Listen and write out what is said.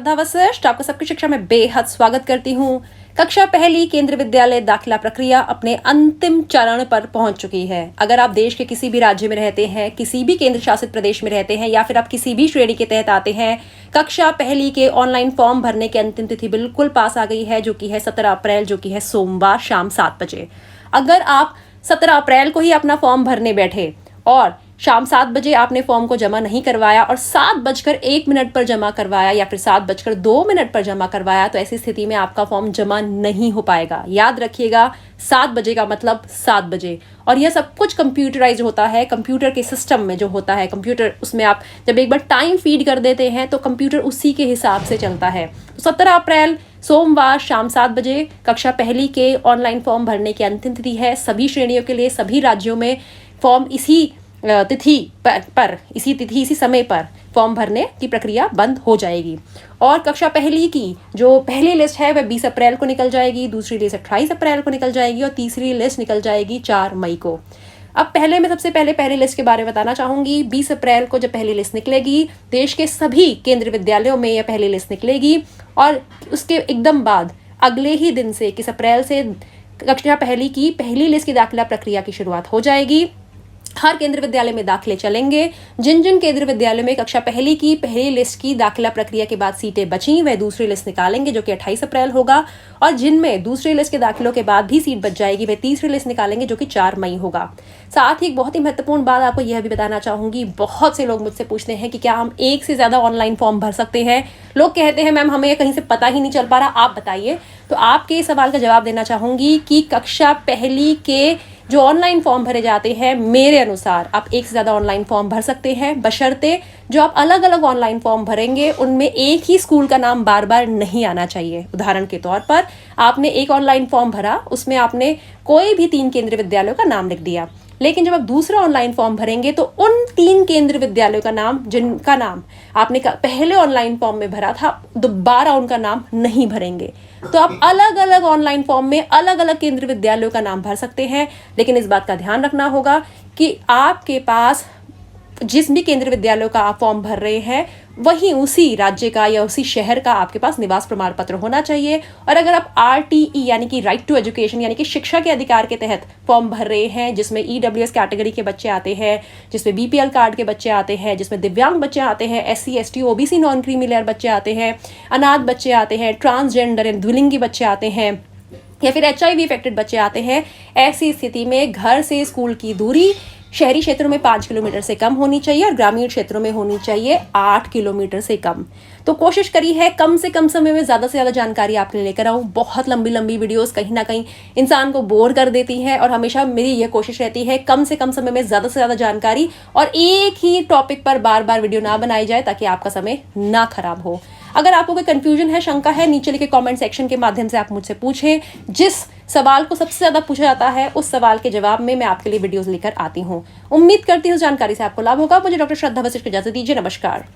श्रद्धा वशिष्ठ आपका सबकी शिक्षा में बेहद स्वागत करती हूँ। कक्षा पहली केंद्रीय विद्यालय दाखिला प्रक्रिया अपने अंतिम चरण पर पहुंच चुकी है। अगर आप देश के किसी भी राज्य में रहते हैं, किसी भी केंद्र शासित प्रदेश में रहते हैं या फिर आप किसी भी श्रेणी के तहत आते हैं, कक्षा पहली के ऑनलाइन फॉर्म भरने की अंतिम तिथि बिल्कुल पास आ गई है, जो कि है 17 अप्रैल, जो कि है सोमवार शाम 7 बजे। अगर आप 17 अप्रैल को ही अपना फॉर्म भरने बैठे और शाम 7 बजे आपने फॉर्म को जमा नहीं करवाया और 7:01 पर जमा करवाया या फिर 7:02 पर जमा करवाया, तो ऐसी स्थिति में आपका फॉर्म जमा नहीं हो पाएगा। याद रखिएगा, 7 बजे का मतलब 7 बजे। और यह सब कुछ कंप्यूटराइज होता है। कंप्यूटर के सिस्टम में जो होता है, कंप्यूटर उसमें आप जब एक बार टाइम फीड कर देते हैं तो कंप्यूटर उसी के हिसाब से चलता है। तो 17 अप्रैल सोमवार शाम 7 बजे कक्षा पहली के ऑनलाइन फॉर्म भरने की अंतिम तिथि है। सभी श्रेणियों के लिए सभी राज्यों में फॉर्म इसी इसी समय पर फॉर्म भरने की प्रक्रिया बंद हो जाएगी। और कक्षा पहली की जो पहली लिस्ट है वह 20 अप्रैल को निकल जाएगी, दूसरी लिस्ट 28 अप्रैल को निकल जाएगी और तीसरी लिस्ट निकल जाएगी 4 मई को। अब सबसे पहले पहली लिस्ट के बारे में बताना चाहूंगी। 20 अप्रैल को जब पहली लिस्ट निकलेगी, देश के सभी केंद्रीय विद्यालयों में यह पहली लिस्ट निकलेगी और उसके एकदम बाद अगले ही दिन से 21 अप्रैल से कक्षा पहली की पहली लिस्ट की दाखिला प्रक्रिया की शुरुआत हो जाएगी। हर केंद्रीय विद्यालय में दाखिले चलेंगे। जिन जिन केंद्रीय विद्यालयों में कक्षा पहली की पहली लिस्ट की दाखिला प्रक्रिया के बाद सीटें बची, वह दूसरी लिस्ट निकालेंगे, जो कि 28 अप्रैल होगा। और जिनमें दूसरी लिस्ट के दाखिलों के बाद भी सीट बच जाएगी, वह तीसरी लिस्ट निकालेंगे, जो कि 4 मई होगा। साथ ही एक बहुत ही महत्वपूर्ण बात आपको यह भी बताना चाहूंगी। बहुत से लोग मुझसे पूछते हैं कि क्या हम एक से ज्यादा ऑनलाइन फॉर्म भर सकते हैं। लोग कहते हैं मैम हमें कहीं से पता ही नहीं चल पा रहा, आप बताइए। तो आपके सवाल का जवाब देना चाहूंगी कि कक्षा पहली के जो ऑनलाइन फॉर्म भरे जाते हैं, मेरे अनुसार आप एक से ज़्यादा ऑनलाइन फॉर्म भर सकते हैं, बशर्ते जो आप अलग अलग ऑनलाइन फॉर्म भरेंगे उनमें एक ही स्कूल का नाम बार बार नहीं आना चाहिए। उदाहरण के तौर पर आपने एक ऑनलाइन फॉर्म भरा, उसमें आपने कोई भी 3 केंद्रीय विद्यालयों का नाम लिख दिया, लेकिन जब आप दूसरा ऑनलाइन फॉर्म भरेंगे तो उन 3 केंद्रीय विद्यालयों का नाम जिनका नाम आपने पहले ऑनलाइन फॉर्म में भरा था, दोबारा उनका नाम नहीं भरेंगे। तो आप अलग अलग ऑनलाइन फॉर्म में अलग अलग केंद्रीय विद्यालयों का नाम भर सकते हैं, लेकिन इस बात का ध्यान रखना होगा कि आपके पास जिस भी केंद्रीय विद्यालयों का आप फॉर्म भर रहे हैं वहीं उसी राज्य का या उसी शहर का आपके पास निवास प्रमाण पत्र होना चाहिए। और अगर आप RTE यानी कि राइट टू एजुकेशन यानी कि शिक्षा के अधिकार के तहत फॉर्म भर रहे हैं, जिसमें EWS कैटेगरी के बच्चे आते हैं, जिसमें BPL कार्ड के बच्चे आते हैं, जिसमें दिव्यांग बच्चे आते हैं, SC ST OBC non creamy layer बच्चे आते हैं, अनाथ बच्चे आते हैं, ट्रांसजेंडर एंड द्विलिंगी बच्चे आते हैं या फिर HIV इफेक्टेड बच्चे आते हैं, ऐसी स्थिति में घर से स्कूल की दूरी शहरी क्षेत्रों में 5 किलोमीटर से कम होनी चाहिए और ग्रामीण क्षेत्रों में होनी चाहिए 8 किलोमीटर से कम। तो कोशिश करी है कम से कम समय में ज़्यादा से ज़्यादा जानकारी आपके लिए लेकर आऊँ। बहुत लंबी लंबी वीडियोस कहीं ना कहीं इंसान को बोर कर देती हैं और हमेशा मेरी यह कोशिश रहती है कम से कम समय में ज़्यादा से ज़्यादा जानकारी और एक ही टॉपिक पर बार बार वीडियो ना बनाई जाए, ताकि आपका समय ना खराब हो। अगर आपको कोई कंफ्यूजन है, शंका है, नीचे लिखे कमेंट सेक्शन के माध्यम से आप मुझसे पूछें। जिस सवाल को सबसे ज़्यादा पूछा जाता है उस सवाल के जवाब में मैं आपके लिए वीडियोस लेकर आती हूँ। उम्मीद करती हूँ जानकारी से आपको लाभ होगा। मुझे डॉक्टर श्रद्धा वशिष्ठ को इजाजत दीजिए। नमस्कार।